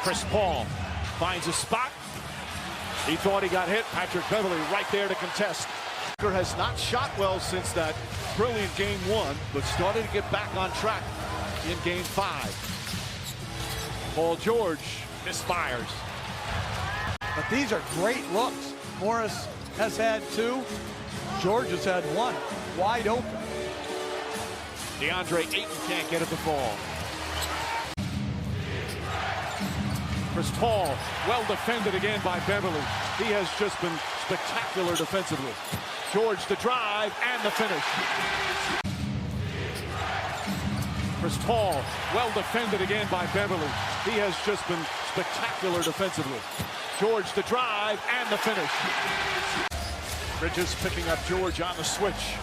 Chris Paul finds a spot. He thought he got hit. Patrick Beverley right there to contest. Has not shot well since that brilliant game 1, but started to get back on track in game 5. Paul George misfires. But these are great looks. Morris has had 2. George has had 1. Wide open. DeAndre Ayton can't get it to fall. Chris Paul, well defended again by Beverley. He has just been spectacular defensively. George the drive and the finish. Chris Paul, well defended again by Beverley. He has just been spectacular defensively. George the drive and the finish. Bridges picking up George on the switch.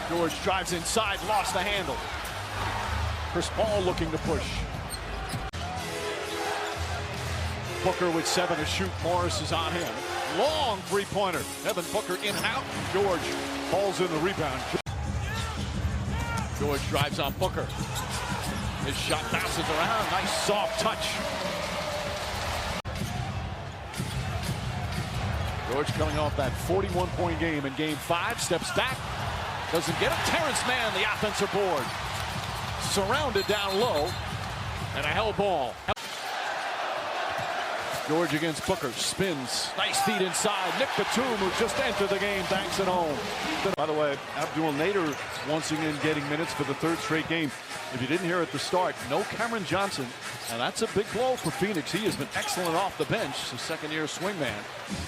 George drives inside, lost the handle. Chris Paul looking to push. Booker with 7 to shoot. Morris is on him. Long three-pointer. Devin Booker in and out. George falls in the rebound. George drives on Booker. His shot bounces around. Nice soft touch. George coming off that 41-point game in game 5. Steps back. Doesn't get it. Terrence Mann, the offensive board. Surrounded down low. And a hell ball. George against Booker, spins, nice feed inside. Nick Batum, who just entered the game, banks it home. By the way, Abdul Nader once again getting minutes for the 3rd straight game. If you didn't hear at the start, no Cameron Johnson, and that's a big blow for Phoenix. He has been excellent off the bench, the 2nd-year swingman.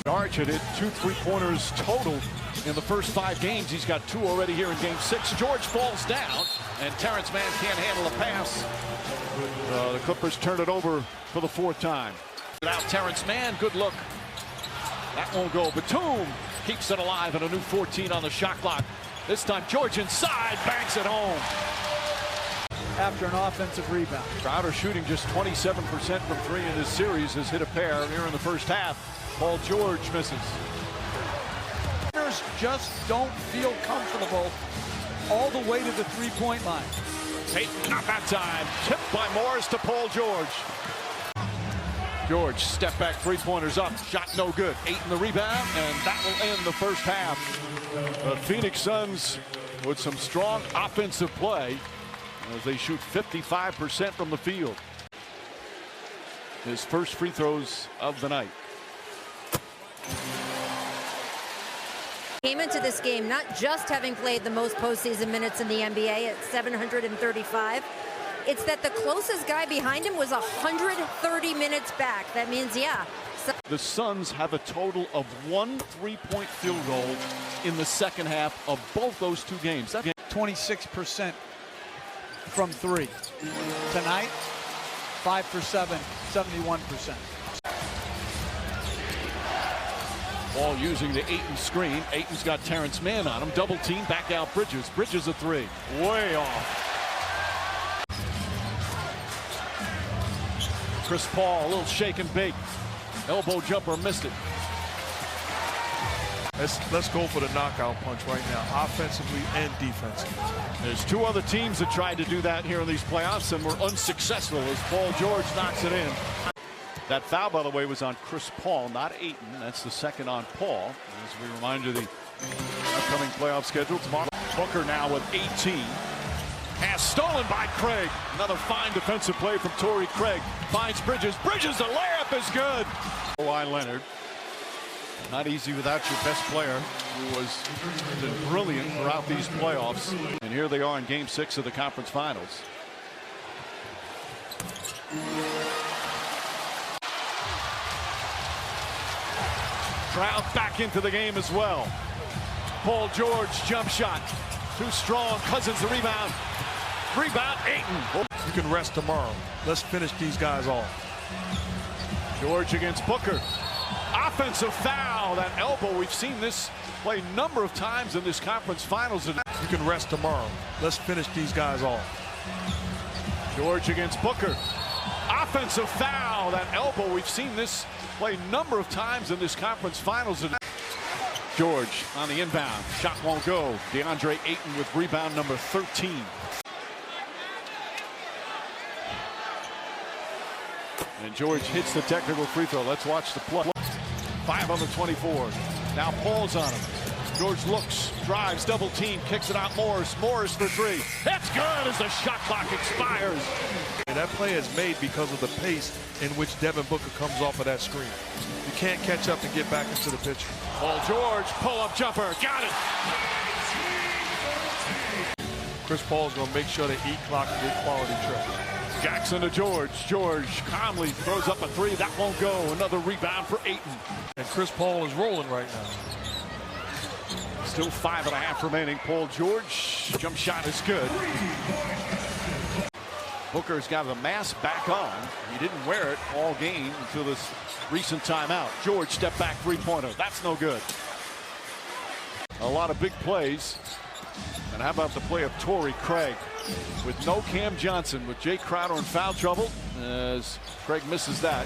Arch had hit 2 3-pointers total in the first 5 games. He's got 2 already here in game 6. George falls down, and Terrence Mann can't handle the pass. The Clippers turn it over for the 4th time. Without Terrence Mann, good look. That won't go. Batum keeps it alive and a new 14 on the shot clock. This time George inside, banks it home. After an offensive rebound. Crowder shooting just 27% from 3 in this series, has hit a pair here in the first half. Paul George misses. Just don't feel comfortable all the way to the 3-point line. Payton, not that time. Tipped by Morris to Paul George. George, step back 3-pointers up. Shot no good. 8 in the rebound, and that will end the first half. The Phoenix Suns with some strong offensive play as they shoot 55% from the field. His first free throws of the night. Came into this game not just having played the most postseason minutes in the NBA at 735. It's that the closest guy behind him was 130 minutes back. That means, yeah. The Suns have a total of 1 3-point field goal in the second half of both those 2 games. 26% from 3. Tonight, 5 for 7, 71%. Ball using the Ayton screen. Ayton's got Terrence Mann on him. Double team, back out Bridges. Bridges a 3. Way off. Chris Paul, a little shake and bake. Elbow jumper, missed it. Let's go for the knockout punch right now, offensively and defensively. There's 2 other teams that tried to do that here in these playoffs and were unsuccessful as Paul George knocks it in. That foul, by the way, was on Chris Paul, not Ayton. That's the 2nd on Paul. As we remind you, the upcoming playoff schedule tomorrow. Booker now with 18. Pass stolen by Craig. Another fine defensive play from Torrey Craig. Finds Bridges. Bridges, the layup is good. Kawhi Leonard. Not easy without your best player, who has been brilliant throughout these playoffs. And here they are in game 6 of the conference finals. Crowd back into the game as well. Paul George, jump shot. Too strong. Cousins the rebound. Rebound, Ayton. You can rest tomorrow. Let's finish these guys off. George against Booker. Offensive foul. That elbow, we've seen this play a number of times in this conference finals. You can rest tomorrow. Let's finish these guys off. George against Booker. Offensive foul. That elbow, we've seen this play a number of times in this conference finals. George on the inbound. Shot won't go. DeAndre Ayton with rebound number 13. And George hits the technical free throw. Let's watch the play. 5 on the 24. Now Paul's on him. George looks, drives, double team, kicks it out. Morris for 3. That's good as the shot clock expires. And that play is made because of the pace in which Devin Booker comes off of that screen. You can't catch up and get back into the picture. Paul George, pull-up jumper, got it. Chris Paul's going to make sure they eat clock and get quality trip. Jackson to George. George calmly throws up a 3. That won't go. Another rebound for Ayton. And Chris Paul is rolling right now. Still 5.5 remaining. Paul George, jump shot is good. Booker's got the mask back on. He didn't wear it all game until this recent timeout. George step back 3-pointer. That's no good. A lot of big plays. And how about the play of Torrey Craig with no Cam Johnson, with Jay Crowder in foul trouble as Craig misses that.